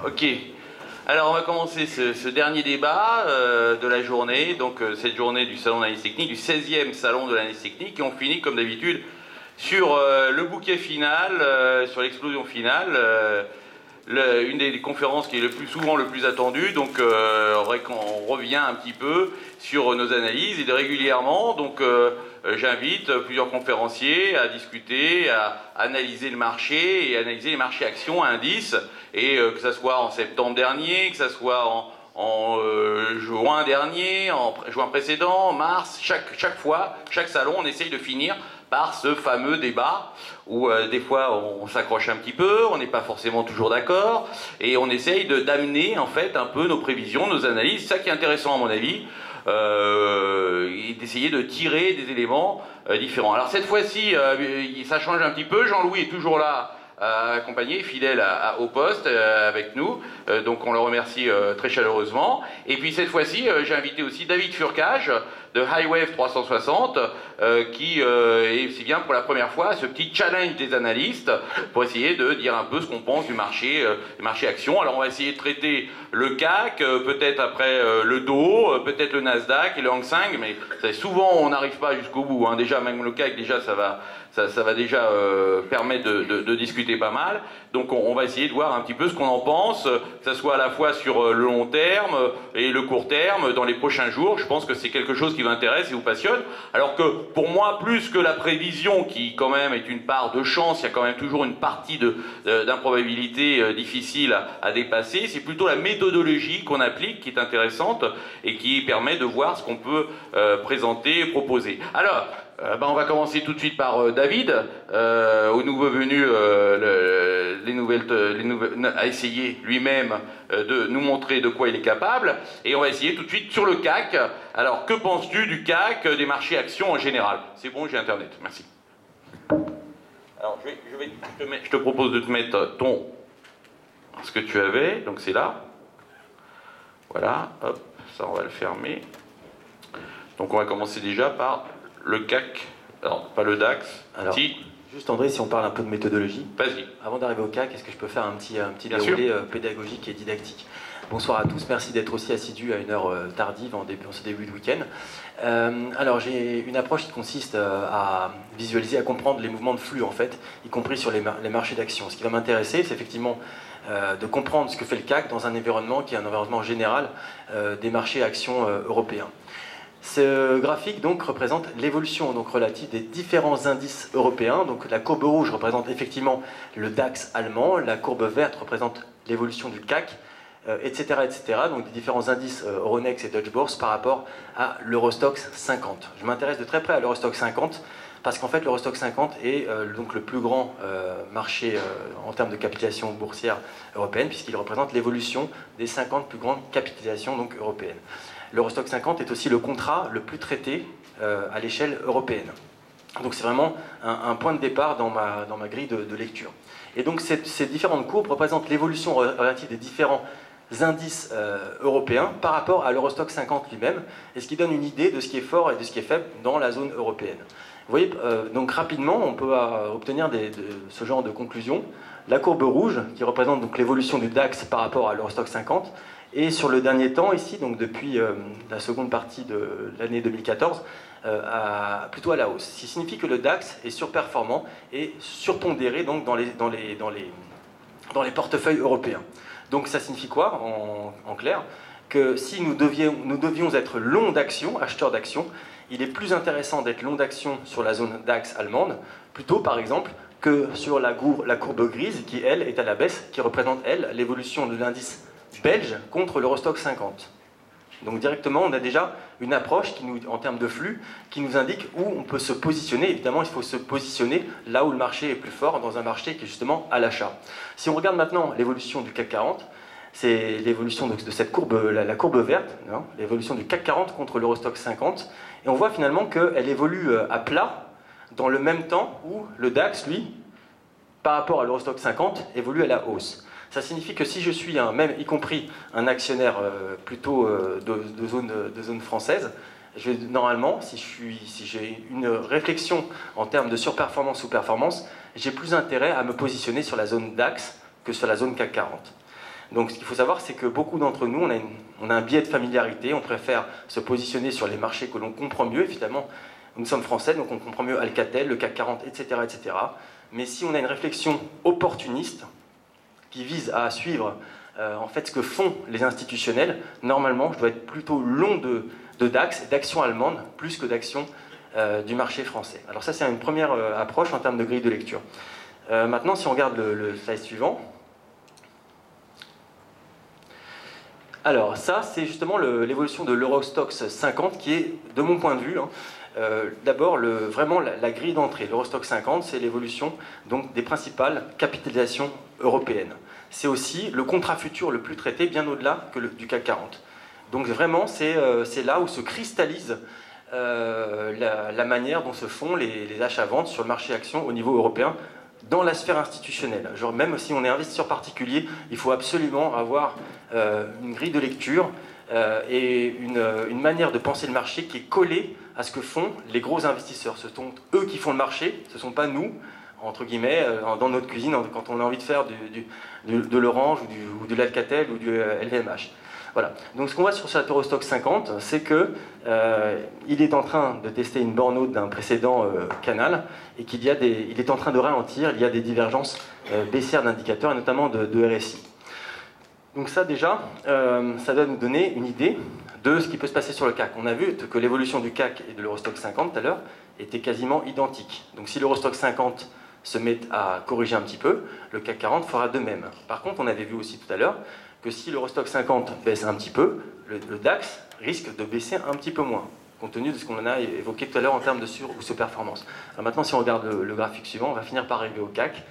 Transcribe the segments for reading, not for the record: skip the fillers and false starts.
Ok. Alors on va commencer ce dernier débat de la journée, donc cette journée du salon d'analyse technique, du 16e salon de l'analyse technique, et on finit comme d'habitude sur le bouquet final, sur l'explosion finale, une des conférences qui est le plus souvent le plus attendue, donc on revient un petit peu sur nos analyses et régulièrement, donc j'invite plusieurs conférenciers à discuter, à analyser le marché et analyser les marchés actions, indices, et que ça soit en septembre dernier, que ça soit en juin dernier, en juin précédent, mars, chaque fois, chaque salon, on essaye de finir par ce fameux débat où des fois on s'accroche un petit peu, on n'est pas forcément toujours d'accord, et on essaye d'amener en fait un peu nos prévisions, nos analyses. C'est ça qui est intéressant à mon avis, et d'essayer de tirer des éléments différents. Alors cette fois-ci, ça change un petit peu. Jean-Louis est toujours là, accompagné, fidèle au poste avec nous, donc on le remercie très chaleureusement. Et puis cette fois-ci, j'ai invité aussi David Furcage de Highwave 360, qui est aussi bien pour la première fois ce petit challenge des analystes pour essayer de dire un peu ce qu'on pense du marché actions. Alors on va essayer de traiter le CAC, peut-être après le Dow, peut-être le Nasdaq et le Hang Seng, mais souvent on n'arrive pas jusqu'au bout, hein. Déjà même le CAC, déjà ça va déjà permettre de discuter pas mal. Donc on va essayer de voir un petit peu ce qu'on en pense, que ce soit à la fois sur le long terme et le court terme, dans les prochains jours. Je pense que c'est quelque chose qui vous intéresse et vous passionne. Alors que pour moi, plus que la prévision, qui quand même est une part de chance, il y a quand même toujours une partie d'improbabilité difficile à dépasser, c'est plutôt la méthodologie qu'on applique qui est intéressante et qui permet de voir ce qu'on peut présenter et proposer. Alors, on va commencer tout de suite par David, au nouveau venu a essayé lui-même de nous montrer de quoi il est capable, et on va essayer tout de suite sur le CAC. Alors, que penses-tu du CAC, des marchés actions en général? C'est bon, j'ai Internet, merci. Alors, je te propose de te mettre ce que tu avais, donc c'est là. Voilà, hop, ça on va le fermer. Donc on va commencer déjà par le CAC, alors pas le DAX. Alors, juste André, si on parle un peu de méthodologie. Vas-y. Avant d'arriver au CAC, est-ce que je peux faire un petit déroulé pédagogique et didactique? Bonsoir à tous, merci d'être aussi assidus à une heure tardive en ce début de week-end. Alors j'ai une approche qui consiste à visualiser, à comprendre les mouvements de flux en fait, y compris sur les marchés d'actions. Ce qui va m'intéresser, c'est effectivement de comprendre ce que fait le CAC dans un environnement qui est un environnement général des marchés actions européens. Ce graphique donc représente l'évolution relative des différents indices européens. Donc la courbe rouge représente effectivement le DAX allemand, la courbe verte représente l'évolution du CAC, etc., etc. Donc des différents indices Euronext et Deutsche Börse par rapport à l'Eurostoxx 50. Je m'intéresse de très près à l'Eurostoxx 50 parce qu'en fait l'Eurostoxx 50 est donc le plus grand marché en termes de capitalisation boursière européenne, puisqu'il représente l'évolution des 50 plus grandes capitalisations donc européennes. L'Eurostoxx 50 est aussi le contrat le plus traité à l'échelle européenne. Donc c'est vraiment un point de départ dans ma grille de lecture. Et donc ces différentes courbes représentent l'évolution relative des différents indices européens par rapport à l'Eurostoxx 50 lui-même, et ce qui donne une idée de ce qui est fort et de ce qui est faible dans la zone européenne. Vous voyez, donc rapidement, on peut obtenir ce genre de conclusion. La courbe rouge, qui représente donc l'évolution du DAX par rapport à l'Eurostoxx 50, et sur le dernier temps, ici, donc depuis la seconde partie de l'année 2014, plutôt à la hausse. Ce qui signifie que le DAX est surperformant et surpondéré donc, dans les portefeuilles européens. Donc ça signifie quoi, en clair? Que si nous devions être long d'actions, acheteurs d'actions, il est plus intéressant d'être long d'actions sur la zone DAX allemande, plutôt par exemple que sur la courbe grise, qui elle est à la baisse, qui représente elle l'évolution de l'indice belge contre l'Eurostoxx 50. Donc directement, on a déjà une approche en termes de flux qui nous indique où on peut se positionner. Évidemment, il faut se positionner là où le marché est plus fort, dans un marché qui est justement à l'achat. Si on regarde maintenant l'évolution du CAC 40, c'est l'évolution de cette courbe, la courbe verte, hein, l'évolution du CAC 40 contre l'Eurostoxx 50, et on voit finalement qu'elle évolue à plat dans le même temps où le DAX, lui, par rapport à l'Eurostoxx 50, évolue à la hausse. Ça signifie que si je suis même y compris un actionnaire plutôt de zone française, normalement, si j'ai une réflexion en termes de surperformance ou performance, j'ai plus intérêt à me positionner sur la zone DAX que sur la zone CAC 40. Donc ce qu'il faut savoir, c'est que beaucoup d'entre nous, on a un biais de familiarité, on préfère se positionner sur les marchés que l'on comprend mieux. Évidemment, nous sommes français, donc on comprend mieux Alcatel, le CAC 40, etc., etc. Mais si on a une réflexion opportuniste qui vise à suivre en fait ce que font les institutionnels, normalement, je dois être plutôt long de DAX et d'actions allemandes, plus que d'actions du marché français. Alors ça, c'est une première approche en termes de grille de lecture. Maintenant, si on regarde le slide suivant, alors ça, c'est justement l'évolution de l'Eurostoxx 50 qui est, de mon point de vue, d'abord vraiment la grille d'entrée. L'Eurostoxx 50, c'est l'évolution donc des principales capitalisations européennes. C'est aussi le contrat futur le plus traité, bien au-delà que du CAC 40. Donc vraiment, c'est là où se cristallise la manière dont se font les achats-ventes sur le marché actions au niveau européen, dans la sphère institutionnelle. Genre, même si on est investisseur particulier, il faut absolument avoir une grille de lecture et une manière de penser le marché qui est collée à ce que font les gros investisseurs. Ce sont eux qui font le marché, ce ne sont pas nous, entre guillemets, dans notre cuisine, quand on a envie de faire de l'Orange ou de l'Alcatel ou du LVMH. Voilà. Donc ce qu'on voit sur cet Eurostoxx 50, c'est qu'il est en train de tester une borne haute d'un précédent canal et il est en train de ralentir, il y a des divergences baissières d'indicateurs et notamment de RSI. Donc ça déjà, ça doit nous donner une idée de ce qui peut se passer sur le CAC. On a vu que l'évolution du CAC et de l'Eurostoxx 50 tout à l'heure était quasiment identique. Donc si l'Eurostoxx 50 se met à corriger un petit peu, le CAC 40 fera de même. Par contre, on avait vu aussi tout à l'heure que si l'Eurostoxx 50 baisse un petit peu, le DAX risque de baisser un petit peu moins, compte tenu de ce qu'on a évoqué tout à l'heure en termes de sur- ou sous-performance. Alors maintenant, si on regarde le graphique suivant, on va finir par arriver au CAC.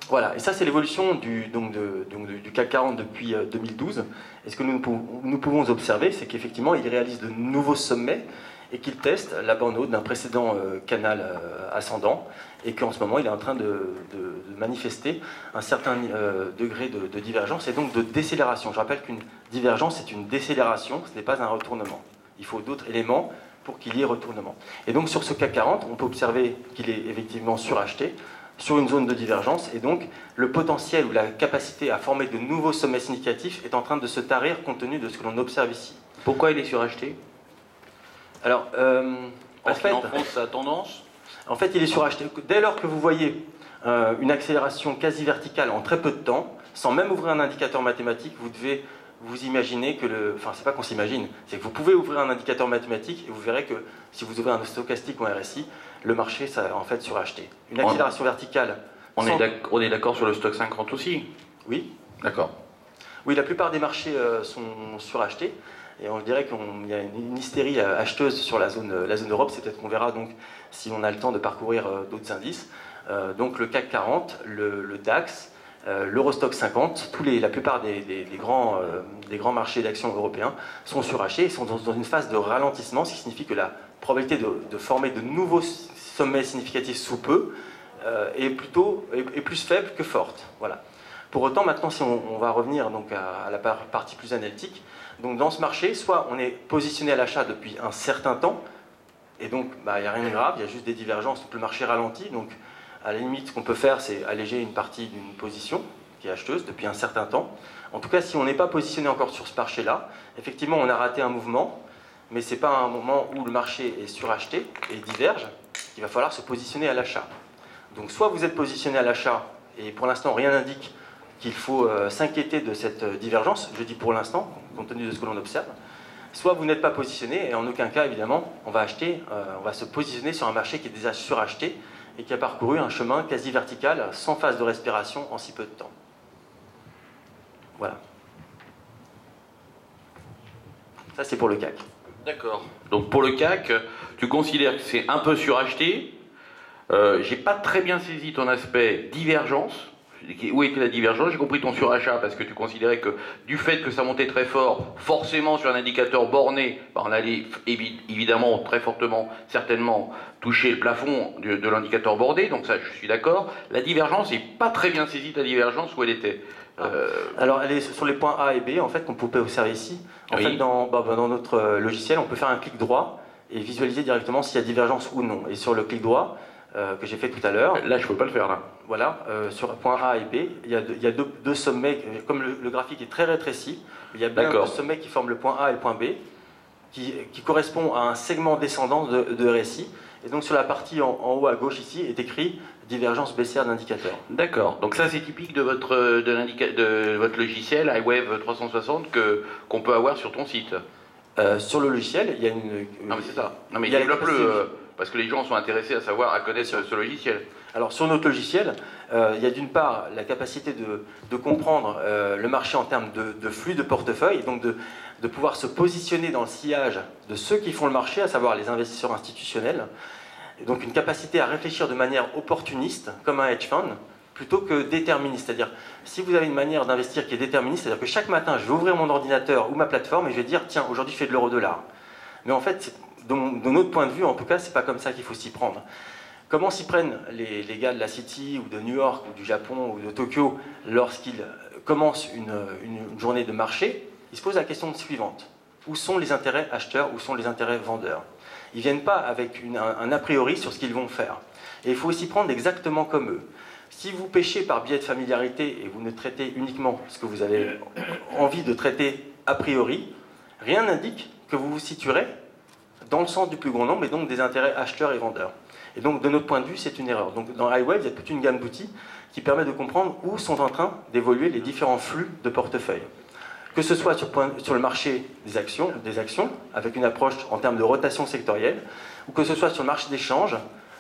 Voilà, et ça c'est l'évolution du CAC 40 depuis 2012. Et ce que nous pouvons observer, c'est qu'effectivement, il réalise de nouveaux sommets et qu'il teste la borne haute d'un précédent canal ascendant, et qu'en ce moment, il est en train de manifester un certain degré de divergence et donc de décélération. Je rappelle qu'une divergence, c'est une décélération, ce n'est pas un retournement. Il faut d'autres éléments pour qu'il y ait retournement. Et donc sur ce CAC 40, on peut observer qu'il est effectivement suracheté, sur une zone de divergence, et donc le potentiel ou la capacité à former de nouveaux sommets significatifs est en train de se tarir compte tenu de ce que l'on observe ici. Pourquoi il est suracheté? Alors, parce qu'il enfonce sa tendance. En fait, il est suracheté. Dès lors que vous voyez une accélération quasi verticale en très peu de temps, sans même ouvrir un indicateur mathématique, vous devez vous imaginer que Enfin, c'est pas qu'on s'imagine, c'est que vous pouvez ouvrir un indicateur mathématique et vous verrez que si vous ouvrez un stochastique ou un RSI, le marché, ça en fait suracheté. Une accélération verticale... On est d'accord sur le stock 50 aussi? Oui. D'accord. Oui, la plupart des marchés sont surachetés. Et on dirait qu'il y a une hystérie acheteuse sur la zone Europe. C'est peut-être qu'on verra donc si on a le temps de parcourir d'autres indices. Donc le CAC 40, le DAX, l'Eurostoxx 50, la plupart des grands marchés d'actions européens sont surachetés et sont dans une phase de ralentissement, ce qui signifie que la probabilité de former de nouveaux sommets significatifs sous peu est plus faible que forte. Voilà. Pour autant, maintenant, si on va revenir donc à la partie plus analytique, donc dans ce marché, soit on est positionné à l'achat depuis un certain temps, et donc il n'y a rien de grave, il y a juste des divergences, donc le marché ralentit, donc à la limite, ce qu'on peut faire, c'est alléger une partie d'une position qui est acheteuse depuis un certain temps. En tout cas, si on n'est pas positionné encore sur ce marché-là, effectivement, on a raté un mouvement, mais ce n'est pas un moment où le marché est suracheté et diverge, il va falloir se positionner à l'achat. Donc soit vous êtes positionné à l'achat, et pour l'instant, rien n'indique qu'il faut s'inquiéter de cette divergence, je dis pour l'instant, compte tenu de ce que l'on observe, soit vous n'êtes pas positionné, et en aucun cas, évidemment, on va se positionner sur un marché qui est déjà suracheté, et qui a parcouru un chemin quasi vertical, sans phase de respiration, en si peu de temps. Voilà. Ça, c'est pour le CAC. D'accord. Donc pour le CAC, tu considères que c'est un peu suracheté. J'ai pas très bien saisi ton aspect divergence. Où était la divergence? J'ai compris ton surachat parce que tu considérais que du fait que ça montait très fort, forcément sur un indicateur borné, on allait évidemment très fortement, certainement, toucher le plafond de l'indicateur borné, donc ça je suis d'accord. La divergence, j'ai pas très bien saisi ta divergence, où elle était. Alors elle est sur les points A et B en fait qu'on peut observer ici. En fait dans notre logiciel on peut faire un clic droit et visualiser directement s'il y a divergence ou non. Et sur le clic droit, que j'ai fait tout à l'heure. Là, je ne peux pas le faire, là. Voilà, sur point A et B, il y a deux sommets, comme le graphique est très rétréci, il y a bien deux sommets qui forment le point A et le point B, qui correspond à un segment descendant de RSI. Et donc sur la partie en haut à gauche ici est écrit divergence baissière d'indicateur. D'accord. Donc ça c'est typique de votre logiciel iWave 360 qu'on peut avoir sur ton site. Sur le logiciel, il y a une... Non mais c'est ça. Non mais développe-le parce que les gens sont intéressés à savoir, à connaître ce logiciel. Alors sur notre logiciel, il y a d'une part la capacité de comprendre le marché en termes de flux de portefeuille, donc de pouvoir se positionner dans le sillage de ceux qui font le marché, à savoir les investisseurs institutionnels. Et donc une capacité à réfléchir de manière opportuniste, comme un hedge fund, plutôt que déterministe. C'est-à-dire, si vous avez une manière d'investir qui est déterministe, c'est-à-dire que chaque matin, je vais ouvrir mon ordinateur ou ma plateforme et je vais dire, tiens, aujourd'hui je fais de l'euro-dollar. Mais en fait, de notre point de vue, en tout cas, c'est pas comme ça qu'il faut s'y prendre. Comment s'y prennent les gars de la City ou de New York ou du Japon ou de Tokyo lorsqu'ils commencent une journée de marché? Ils se posent la question suivante. Où sont les intérêts acheteurs, où sont les intérêts vendeurs? Ils ne viennent pas avec un a priori sur ce qu'ils vont faire. Et il faut s'y prendre exactement comme eux. Si vous pêchez par biais de familiarité et vous ne traitez uniquement ce que vous avez envie de traiter a priori, rien n'indique que vous vous situerez dans le sens du plus grand nombre et donc des intérêts acheteurs et vendeurs. Et donc, de notre point de vue, c'est une erreur. Donc, dans iWave, il y a toute une gamme d'outils qui permet de comprendre où sont en train d'évoluer les différents flux de portefeuille. Que ce soit sur le marché des actions, avec une approche en termes de rotation sectorielle, ou que ce soit sur le marché d'échange,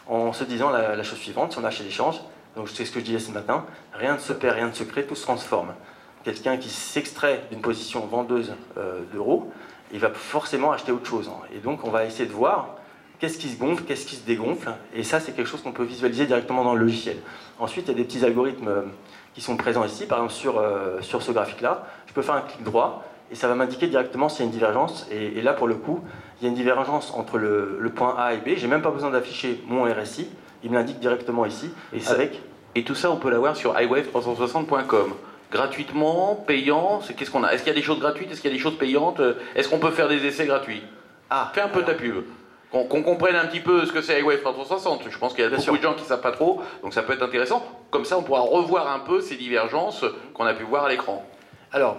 en se disant la chose suivante, sur le marché d'échange, donc c'est ce que je disais ce matin, rien ne se perd, rien ne se crée, tout se transforme. Quelqu'un qui s'extrait d'une position vendeuse d'euros, il va forcément acheter autre chose. Et donc, on va essayer de voir qu'est-ce qui se gonfle, qu'est-ce qui se dégonfle, et ça, c'est quelque chose qu'on peut visualiser directement dans le logiciel. Ensuite, il y a des petits algorithmes qui sont présents ici, par exemple sur ce graphique-là. Je peux faire un clic droit, et ça va m'indiquer directement s'il y a une divergence, et là, pour le coup, il y a une divergence entre le point A et B. J'ai même pas besoin d'afficher mon RSI, il me l'indique directement ici, et tout ça, on peut l'avoir sur iWave360.com. Gratuitement, payant, qu'est-ce qu'on a? Est-ce qu'il y a des choses gratuites? Est-ce qu'il y a des choses payantes? Est-ce qu'on peut faire des essais gratuits? Fais un peu ta pub. Qu'on comprenne un petit peu ce que c'est iWave 360. Je pense qu'il y a beaucoup de gens qui ne savent pas trop, donc ça peut être intéressant. Comme ça, on pourra revoir un peu ces divergences qu'on a pu voir à l'écran. Alors,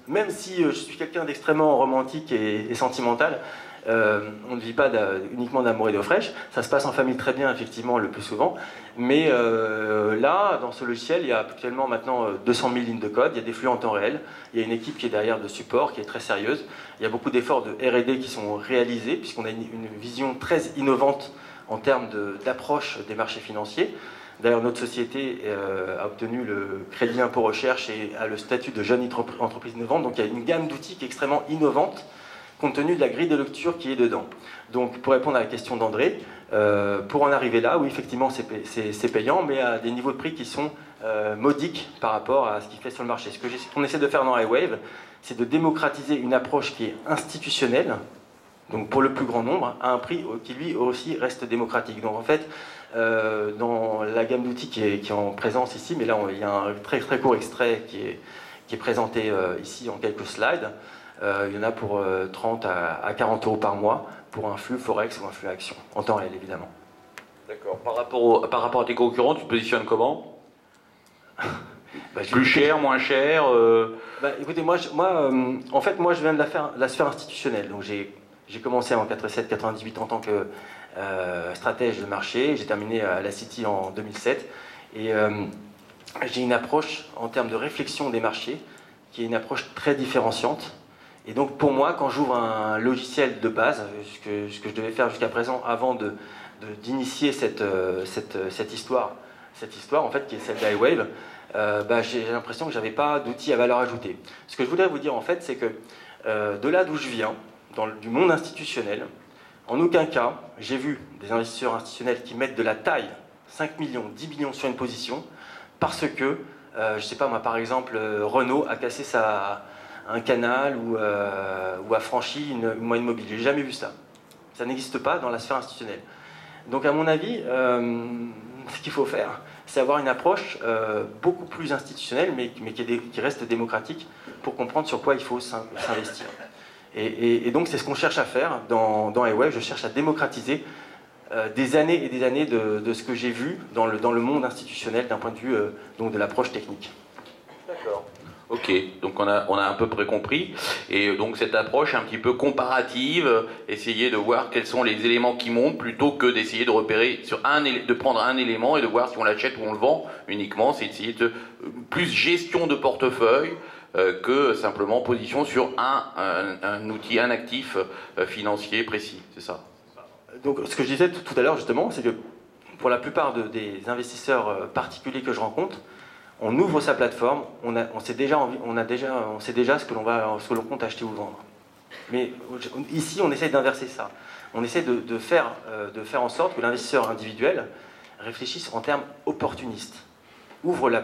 même si je suis quelqu'un d'extrêmement romantique et sentimental, on ne vit pas uniquement d'amour et d'eau fraîche. Ça se passe en famille très bien, effectivement, le plus souvent. Mais là, dans ce logiciel, il y a actuellement maintenant 200 000 lignes de code. Il y a des flux en temps réel. Il y a une équipe qui est derrière de support, qui est très sérieuse. Il y a beaucoup d'efforts de R&D qui sont réalisés, puisqu'on a une vision très innovante en termes d'approche des marchés financiers. D'ailleurs, notre société a obtenu le crédit impôt recherche et a le statut de jeune entreprise innovante. Donc il y a une gamme d'outils qui est extrêmement innovante, compte tenu de la grille de lecture qui est dedans. Donc, pour répondre à la question d'André, pour en arriver là, oui, effectivement, c'est payant, mais à des niveaux de prix qui sont modiques par rapport à ce qui fait sur le marché. Ce qu'on essaie de faire dans iWave, c'est de démocratiser une approche qui est institutionnelle, donc pour le plus grand nombre, à un prix qui lui aussi reste démocratique. Donc en fait, dans la gamme d'outils qui est en présence ici, mais là il y a un très très court extrait qui est présenté ici en quelques slides. Il y en a pour 30 à 40 euros par mois pour un flux Forex ou un flux action, en temps réel évidemment. D'accord. Par rapport à tes concurrents, tu te positionnes comment? Plus cher, moins cher Écoutez, en fait, moi je viens de la sphère institutionnelle. Donc j'ai commencé en 97-98 en tant que stratège de marché. J'ai terminé à la City en 2007. Et j'ai une approche en termes de réflexion des marchés qui est une approche très différenciante. Et donc pour moi, quand j'ouvre un logiciel de base, ce que je devais faire jusqu'à présent avant d'initier cette histoire en fait, qui est celle d'iWave, j'ai l'impression que je n'avais pas d'outils à valeur ajoutée. Ce que je voudrais vous dire en fait, c'est que de là d'où je viens, du monde institutionnel, en aucun cas, j'ai vu des investisseurs institutionnels qui mettent de la taille, 5 millions, 10 millions sur une position, parce que, je ne sais pas moi, par exemple, Renault a cassé un canal ou a franchi une moyenne mobile. Je n'ai jamais vu ça. Ça n'existe pas dans la sphère institutionnelle. Donc à mon avis, ce qu'il faut faire, c'est avoir une approche beaucoup plus institutionnelle, mais qui reste démocratique, pour comprendre sur quoi il faut s'investir. Et donc c'est ce qu'on cherche à faire dans iWave. Je cherche à démocratiser des années et des années de ce que j'ai vu dans le monde institutionnel d'un point de vue donc de l'approche technique. D'accord. Ok, donc on a à peu près compris. Et donc cette approche un petit peu comparative, essayer de voir quels sont les éléments qui montent plutôt que d'essayer de repérer de prendre un élément et de voir si on l'achète ou on le vend uniquement. C'est essayer de plus gestion de portefeuille que simplement position sur un outil, un actif financier précis. C'est ça. Donc ce que je disais tout à l'heure justement, c'est que pour la plupart des investisseurs particuliers que je rencontre, on ouvre sa plateforme, on sait déjà ce que l'on compte acheter ou vendre. Mais ici, on essaie d'inverser ça. On essaie de faire en sorte que l'investisseur individuel réfléchisse en termes opportunistes. Ouvre le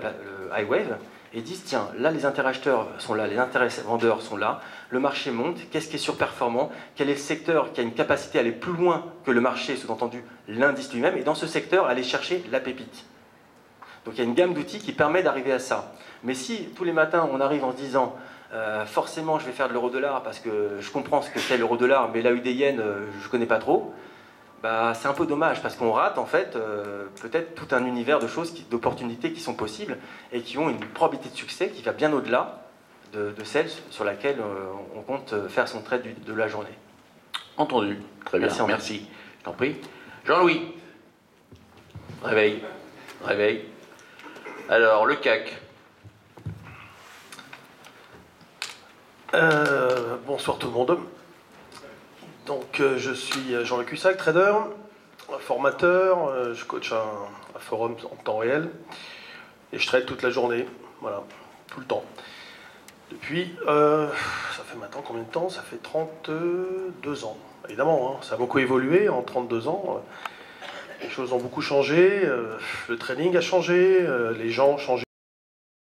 iWave et disent, tiens, là les intérêts acheteurs sont là, les intérêts vendeurs sont là, le marché monte, qu'est-ce qui est surperformant, quel est le secteur qui a une capacité à aller plus loin que le marché, sous-entendu l'indice lui-même, et dans ce secteur, aller chercher la pépite. Donc il y a une gamme d'outils qui permet d'arriver à ça. Mais si tous les matins on arrive en se disant forcément je vais faire de l'euro-dollar parce que je comprends ce que c'est l'euro-dollar, mais la UDN je ne connais pas trop, bah, c'est un peu dommage parce qu'on rate en fait peut-être tout un univers de choses, d'opportunités qui sont possibles et qui ont une probabilité de succès qui va bien au-delà de celle sur laquelle on compte faire son trade de la journée. Entendu. Très bien. Merci. Je t'en prie. Jean-Louis. Réveil. Alors, le CAC. Bonsoir tout le monde. Donc, je suis Jean-Luc Cussac, trader, formateur. Je coach un forum en temps réel et je trade toute la journée, voilà, tout le temps. Depuis, ça fait maintenant combien de temps? Ça fait 32 ans. Évidemment, hein, ça a beaucoup évolué en 32 ans. Les choses ont beaucoup changé, le trading a changé, les gens ont changé.